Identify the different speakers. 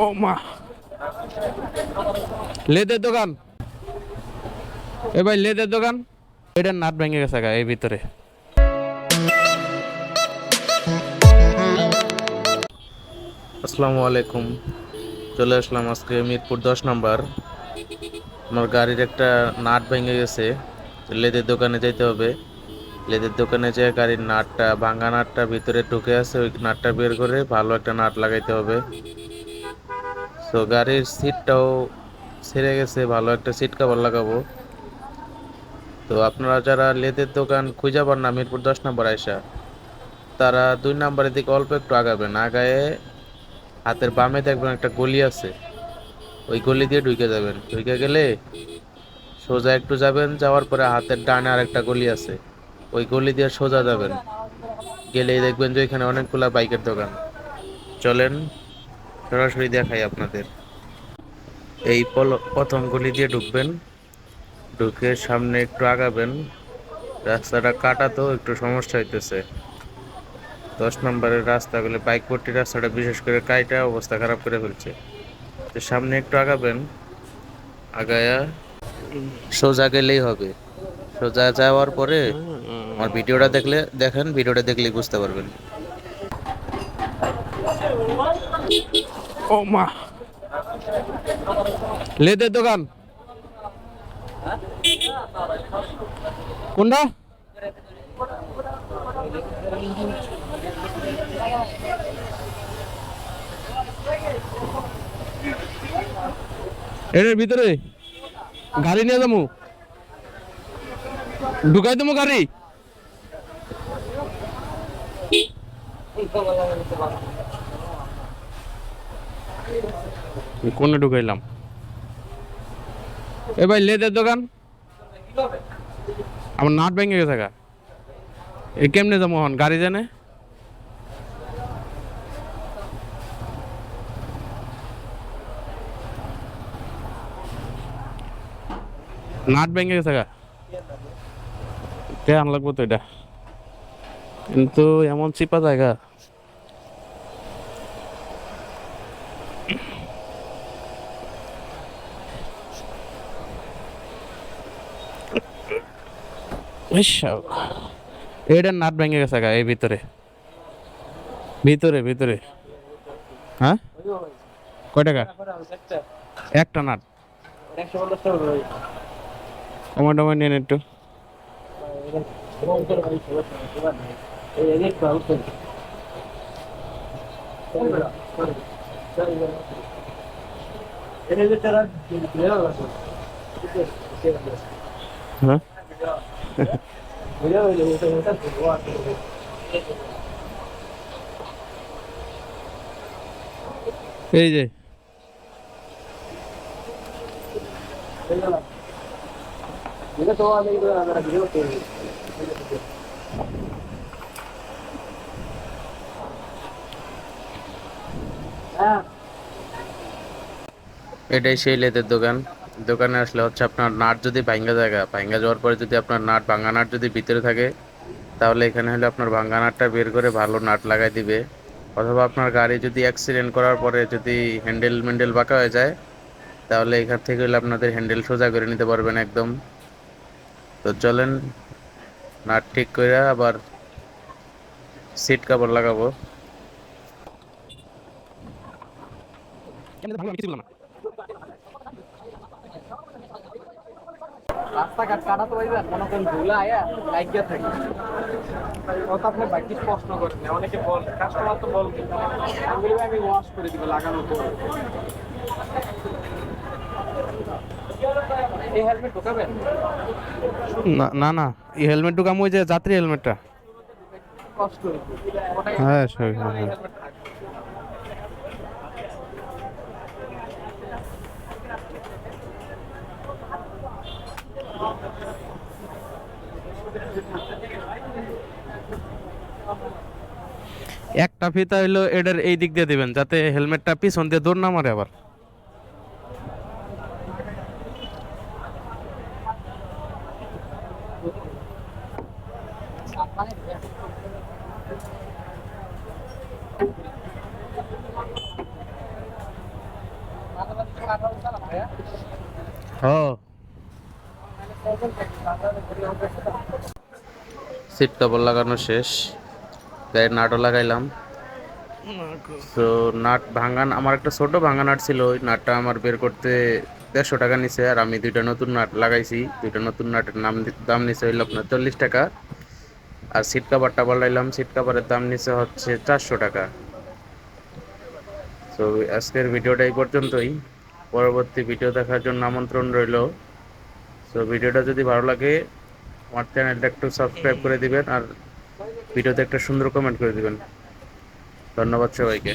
Speaker 1: ও মা, লেদের দোকান। এ ভাই, লেদের দোকান। এটার নাট ভেঙে গেছে গা এই ভিতরে। আসসালামু আলাইকুম। চলে আসলাম আজকে মিরপুর 10 নম্বর। আমার গাড়ির একটা নাট ভেঙে গেছে, লেদের দোকানে যেতে হবে। লেদের দোকানে যেয়ে গাড়ির নাটটা, ভাঙা নাটটা ভিতরে ঢুকে আছে, ওই নাটটা বের করে ভালো একটা নাট লাগাইতে হবে। তো গাড়ির সিটটাও ছিঁড়ে গেছে, ভালো একটা সিট কভার লাগাবো। তো আপনারা যারা লেদের দোকান খুঁজে পান না মিরপুর 10 নম্বর আয়সা, তারা 2 নম্বরের দিকে অল্প একটু আগাবেন। আগায়ে হাতের বামে দেখবেন একটা গলি আছে, ওই গলি দিয়ে ঢুকে যাবেন। ঢুকে গেলে সোজা একটু যাবেন, যাওয়ার পরে হাতের ডানে আর একটা গলি আছে, ওই গলি দিয়ে সোজা যাবেন। গেলেই দেখবেন যে এখানে অনেকগুলা বাইকের দোকান। চলেন সরাসরি দেখাই আপনাদের। এই প্রথম গলি দিয়ে ঢুকবেন, ঢুকে সামনে একটু আগাবেন। রাস্তাটা কাটা তো একটু সমস্যা হইতেছে। 10 নম্বরের রাস্তাগুলো, বাইক ভর্তি রাস্তাটা বিশেষ করে কাইটা অবস্থা খারাপ করে ফেলছে। তো সামনে একটু আগাবেন, আগায়া সোজা গেলেই হবে। সোজা যাওয়ার পরে আমার ভিডিওটা দেখেন, ভিডিওটা দেখলেই বুঝতে পারবেন। ও মা, লেদের দোকান কোনটা? এর ভিতরে গাড়ি নিয়ে যাবো, ঢুকাই দেবো গাড়ি। কোনে ঢুকাইলাম? এ ভাই, লেদের দোকান। আমার নাট ভেঙে গেছে গা, এ কেমনে যাবো হন? গাড়ি জানে নাট ভেঙে গেছে গা, কে আন লাগবো তো এটা, কিন্তু এমন চিপা জায়গা। এটার নাট ভেঙে গেছে গা এই ভিতরে, ভিতরে ভিতরে। হ্যাঁ, কয় টাকা একটা নাট? টমেটো টমেটো নিয়ে একটু। হ্যাঁ, এই যে এটাই সেই লেদের দোকান। দোকানে আসলে হচ্ছে আপনার নাট যদি ভাঙ্গা যাওয়ার পরে যদি আপনার নাট, ভাঙ্গা নাট যদি ভিতরে থাকে, তাহলে এখানে হলে আপনার ভাঙ্গা নাটটা বের করে ভালো নাট লাগাই দিবে। অথবা আপনার গাড়ি যদি অ্যাক্সিডেন্ট করার পরে যদি হ্যান্ডেল বাঁকা হয়ে যায়, তাহলে এখান থেকে হলে আপনাদের হ্যান্ডেল সোজা করে নিতে পারবেন একদম। তো চলেন নাট ঠিক করে আবার সিট কভার লাগাবো।
Speaker 2: রাস্তাঘাট কাটা তো ভাইবা কোনো কোন ধুলা আয়া লাগিয়া থাকে কত আপনি বাইকটি প্রশ্ন করেন না অনেকে বল কাস্টমার তো বল আমি বলি আমি ওয়াশ করে দিব লাগানো তো এই হেলমেট ঢোকাবেন
Speaker 1: না না না, এই হেলমেট ঢুকাম, ওই যে যাত্রী হেলমেটটা।
Speaker 2: কষ্ট
Speaker 1: হ্যাঁ হ্যাঁ হ্যাঁ। একটা ফিতা হইলো এটার এই দিক দিয়ে দিবেন, যাতে হেলমেটটা পিছন দিয়ে দৌড় না মারে আবার। সিট কভার লাগানো শেষ, গাড়ির নাটও লাগাইলাম। তো নাট ভাঙান, আমার একটা ছোট ভাঙা নাট ছিল, ওই নাটটা আমার বের করতে 150 টাকা নিছে। আর আমি দুইটা নতুন নাট লাগাইছি, দুইটা নতুন নাটের দাম নিছে হইল আপনার 40 টাকা। আর সিট কাভারটা বলাইলাম, সিট কাভারের দাম নিছে হচ্ছে 400 টাকা। তো আজকের ভিডিওটা এই পর্যন্তই, পরবর্তী ভিডিও দেখার জন্য আমন্ত্রণ রইল। তো ভিডিওটা যদি ভালো লাগে আমার চ্যানেলটা একটু সাবস্ক্রাইব করে দিবেন, আর ভিডিওতে একটা সুন্দর কমেন্ট করে দিবেন। ধন্যবাদ সবাইকে।